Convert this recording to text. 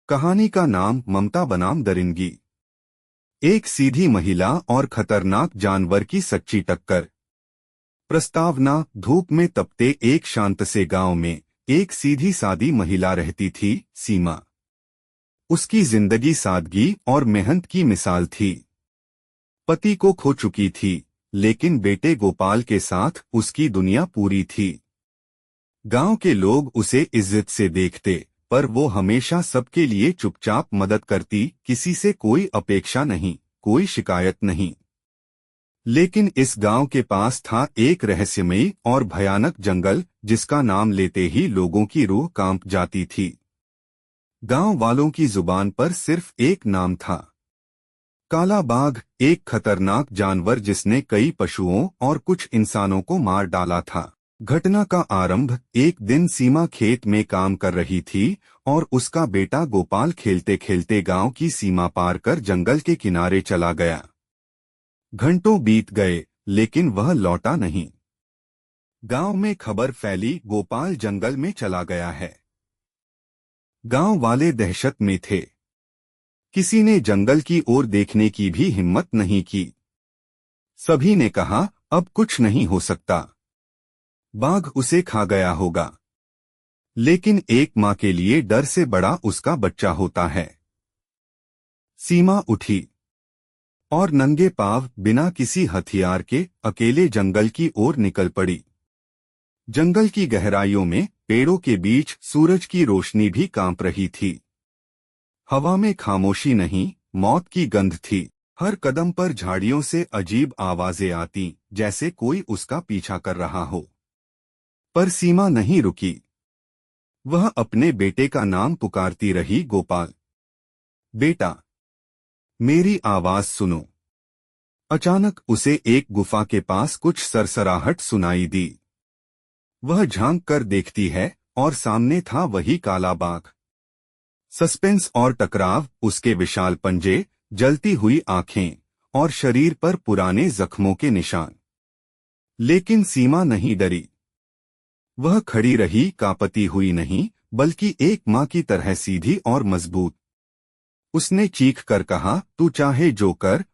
कहानी का नाम ममता बनाम दरिंदगी। एक सीधी महिला और खतरनाक जानवर की सच्ची टक्कर। प्रस्तावना। धूप में तपते एक शांत से गांव में एक सीधी सादी महिला रहती थी, सीमा। उसकी जिंदगी सादगी और मेहनत की मिसाल थी। पति को खो चुकी थी, लेकिन बेटे गोपाल के साथ उसकी दुनिया पूरी थी। गांव के लोग उसे इज्जत से देखते, पर वो हमेशा सबके लिए चुपचाप मदद करती, किसी से कोई अपेक्षा नहीं, कोई शिकायत नहीं। लेकिन इस गांव के पास था एक रहस्यमयी और भयानक जंगल, जिसका नाम लेते ही लोगों की रूह कांप जाती थी। गांव वालों की जुबान पर सिर्फ एक नाम था, काला बाघ, एक खतरनाक जानवर जिसने कई पशुओं और कुछ इंसानों को मार डाला था। घटना का आरंभ एक दिन सीमा खेत में काम कर रही थी और उसका बेटा गोपाल खेलते खेलते गांव की सीमा पार कर जंगल के किनारे चला गया। घंटों बीत गए, लेकिन वह लौटा नहीं। गांव में खबर फैली, गोपाल जंगल में चला गया है। गांव वाले दहशत में थे। किसी ने जंगल की ओर देखने की भी हिम्मत नहीं की। सभी ने कहा, अब कुछ नहीं हो सकता, बाघ उसे खा गया होगा। लेकिन एक माँ के लिए डर से बड़ा उसका बच्चा होता है। सीमा उठी और नंगे पांव, बिना किसी हथियार के, अकेले जंगल की ओर निकल पड़ी। जंगल की गहराइयों में पेड़ों के बीच सूरज की रोशनी भी कांप रही थी। हवा में खामोशी नहीं, मौत की गंध थी। हर कदम पर झाड़ियों से अजीब आवाजें आती, जैसे कोई उसका पीछा कर रहा हो। पर सीमा नहीं रुकी। वह अपने बेटे का नाम पुकारती रही, गोपाल, बेटा, मेरी आवाज सुनो। अचानक उसे एक गुफा के पास कुछ सरसराहट सुनाई दी। वह झांक कर देखती है और सामने था वही काला बाघ। सस्पेंस और टकराव, उसके विशाल पंजे, जलती हुई आंखें और शरीर पर पुराने जख्मों के निशान। लेकिन सीमा नहीं डरी। वह खड़ी रही, कांपती हुई नहीं, बल्कि एक माँ की तरह सीधी और मजबूत। उसने चीख कर कहा, तू चाहे जो कर,